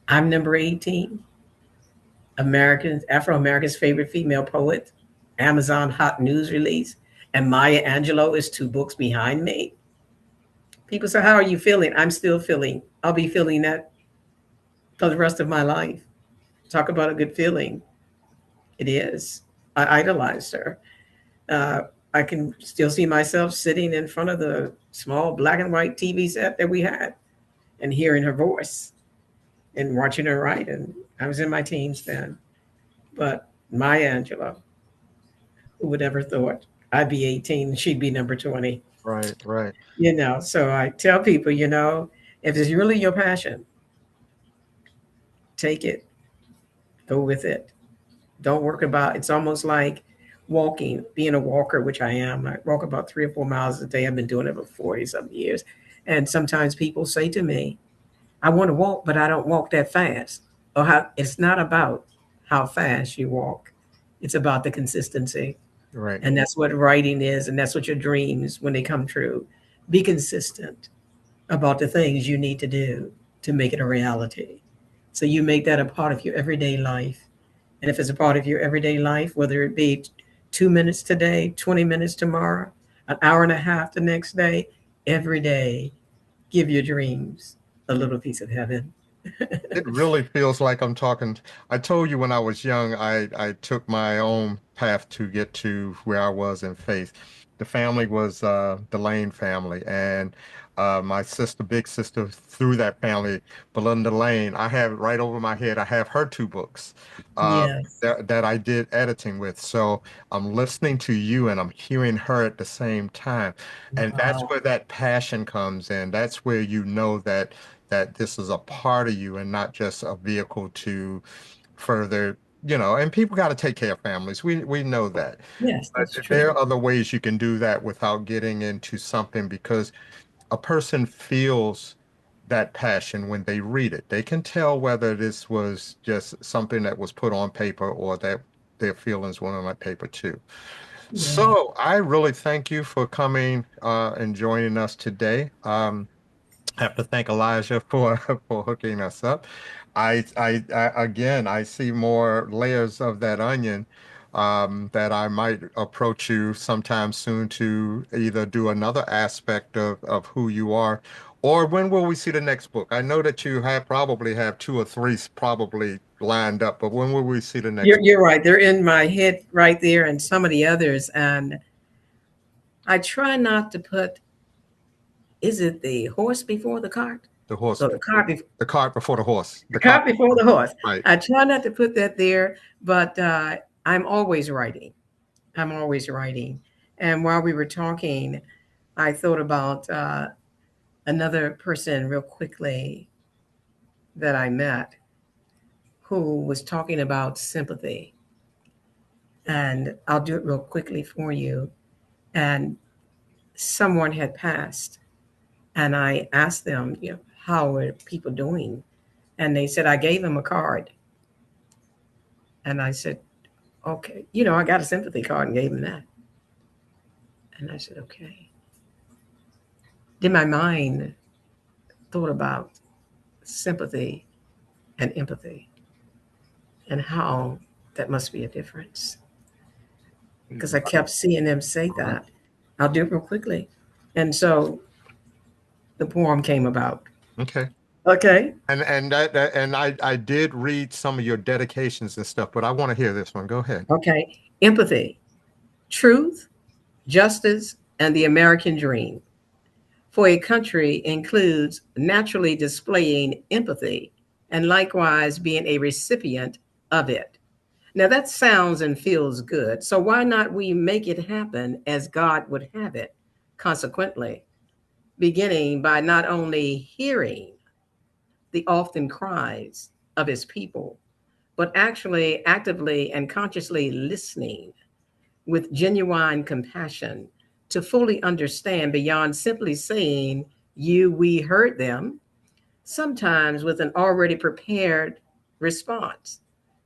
I'm number 18, Afro Americans' favorite female poet, Amazon hot news release, and Maya Angelou is two books behind me. People say, how are you feeling? I'm still feeling. I'll be feeling that for the rest of my life. Talk about a good feeling. It is. I idolized her. Uh, I can still see myself sitting in front of the small black and white TV set that we had and hearing her voice and watching her write. And I was in my teens then. But Maya Angelou, who would ever thought I'd be 18 and she'd be number 20? Right, right, So I tell people, if it's really your passion, take it, go with it. Don't work about it's almost like walking, being a walker, which I am. I walk about 3 or 4 miles a day. I've been doing it for 40 some years. And sometimes people say to me, I want to walk, but I don't walk that fast. Or how it's not about how fast you walk. It's about the consistency. right. And that's what writing is, and that's what your dreams when they come true. Be consistent about the things you need to do to make it a reality. So you make that a part of your everyday life. And if it's a part of your everyday life, whether it be 2 minutes today, 20 minutes tomorrow, an hour and a half the next day, every day, give your dreams a little piece of heaven. It really feels like I'm talking. I told you when I was young, I took my own path to get to where I was in faith. The family was the Lane family, and my sister, big sister, through that family, Belinda Lane. I have right over my head. I have her two books Yes. that I did editing with. So I'm listening to you, and I'm hearing her at the same time, and that's Wow. where that passion comes in. That's where you know that this is a part of you and not just a vehicle to further, and people got to take care of families. We know that. Yes, But that's true. there are other ways you can do that without getting into something because a person feels that passion when they read it. They can tell whether this was just something that was put on paper or that their feelings were on that paper too. Yeah. So I really thank you for coming and joining us today. Have to thank Elijah for for hooking us up. I again, I see more layers of that onion that I might approach you sometime soon to either do another aspect of who you are, or when will we see the next book? I know that you have probably have two or three probably lined up, but when will we see the next You're right. They're in my head right there and some of the others. And I try not to put, is it the horse before the cart? the horse So the cart before the cart before the horse, the the cart cart before the horse. right. I try not to put that there, but I'm always writing. I'm always writing. And while we were talking, I thought about another person real quickly that I met who was talking about sympathy. And I'll do it real quickly for you. And someone had passed, And I asked them, how are people doing? And they said, I gave them a card. And I said, okay, I got a sympathy card and gave them that. And I said, okay. Then my mind thought about sympathy and empathy and how that must be a difference. Because I kept seeing them say that. I'll do it real quickly. And so the poem came about. Okay. Okay. And I did read some of your dedications and stuff, but I want to hear this one. Go ahead. Okay. Empathy, truth, justice, and the American dream for a country includes naturally displaying empathy and likewise being a recipient of it. Now that sounds and feels good. So why not we make it happen as God would have it? Consequently, beginning by not only hearing the often cries of his people, but actually actively and consciously listening with genuine compassion to fully understand beyond simply saying, we heard them, sometimes with an already prepared response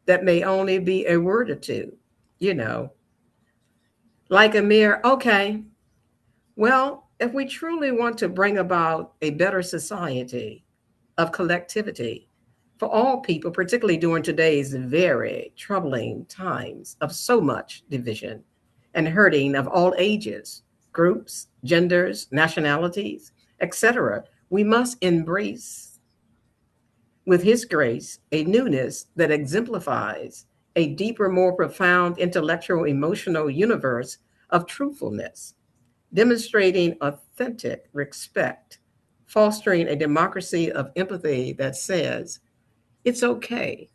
that may only be a word or two, you know, like a mere, okay, well, if we truly want to bring about a better society of collectivity for all people, particularly during today's very troubling times of so much division and hurting of all ages, groups, genders, nationalities, etc., we must embrace with His grace a newness that exemplifies a deeper, more profound intellectual, emotional universe of truthfulness, demonstrating authentic respect, fostering a democracy of empathy that says it's okay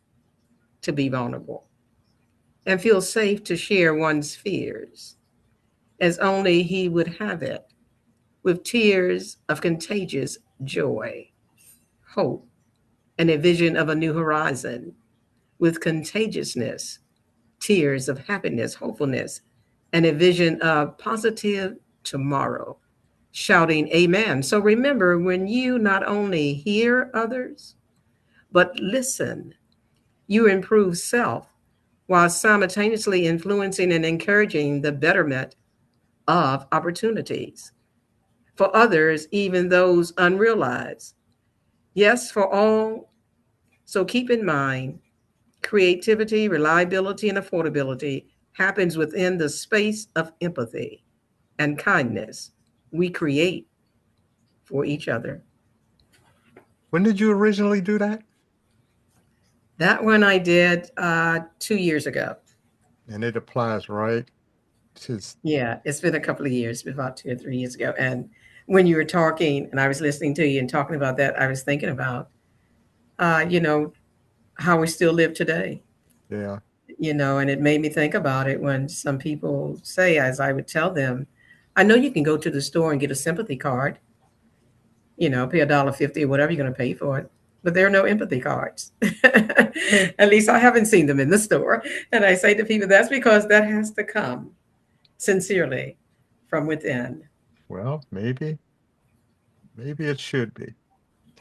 to be vulnerable and feel safe to share one's fears as only He would have it, with tears of contagious joy, hope, and a vision of a new horizon, with contagiousness, tears of happiness, hopefulness, and a vision of positive tomorrow, shouting amen. So remember, when you not only hear others, but listen, you improve self while simultaneously influencing and encouraging the betterment of opportunities for others, even those unrealized. Yes, for all. So keep in mind, creativity, reliability, and affordability happens within the space of empathy and kindness we create for each other. When did you originally do that? That one I did 2 years ago. And it applies right to, Yeah, it's been a couple of years, about 2 or 3 years ago. And when you were talking and I was listening to you and talking about that, I was thinking about, you know, how we still live today, yeah. and it made me think about it when some people say, as I would tell them, I know you can go to the store and get a sympathy card, pay $1.50 or whatever you're going to pay for it. But there are no empathy cards. At least I haven't seen them in the store. And I say to people, that's because that has to come sincerely from within. Well, maybe it should be.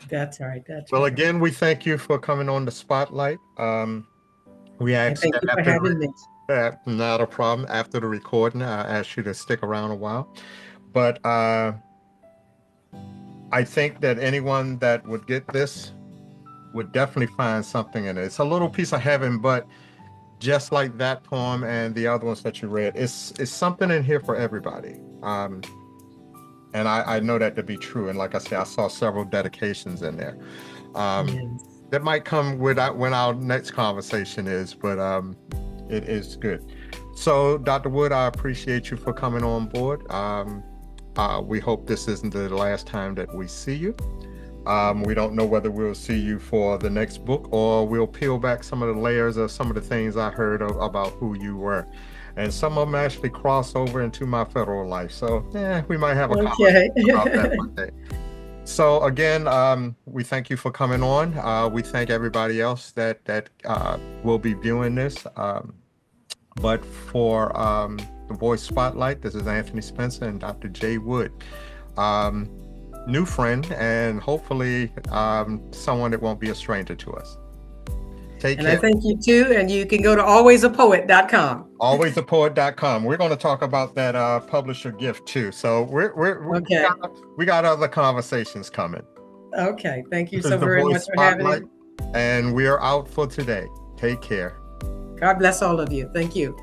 That's right. That's Well, right. again, we thank you for coming on the spotlight. We And asked thank that you for after having me. not a problem. After the recording, I asked you to stick around a while. But I think that anyone that would get this would definitely find something in it. It's a little piece of heaven, but just like that poem and the other ones that you read, it's something in here for everybody. And I know that to be true. And like I said, I saw several dedications in there. Um, Yes. that might come with when our next conversation is, but it is good. So, Dr. Wood, I appreciate you for coming on board. We hope this isn't the last time that we see you. We don't know whether we'll see you for the next book or we'll peel back some of the layers of some of the things I heard about who you were. And some of them actually cross over into my federal life. So, yeah, we might have a Okay. conversation about that one day. So again, we thank you for coming on. We thank everybody else that will be viewing this. But for the Voice Spotlight, this is Anthony Spencer and Dr. Jaye Wood. Um, new friend, and hopefully someone that won't be a stranger to us. Take And I care. thank you too. And you can go to alwaysapoet.com. Alwaysapoet.com. We're going to talk about that publisher gift too. So Okay. we got other conversations coming. Okay. Thank you This is so the very much Voice for having me. Spotlight, and we are out for today. Take care. God bless all of you. Thank you.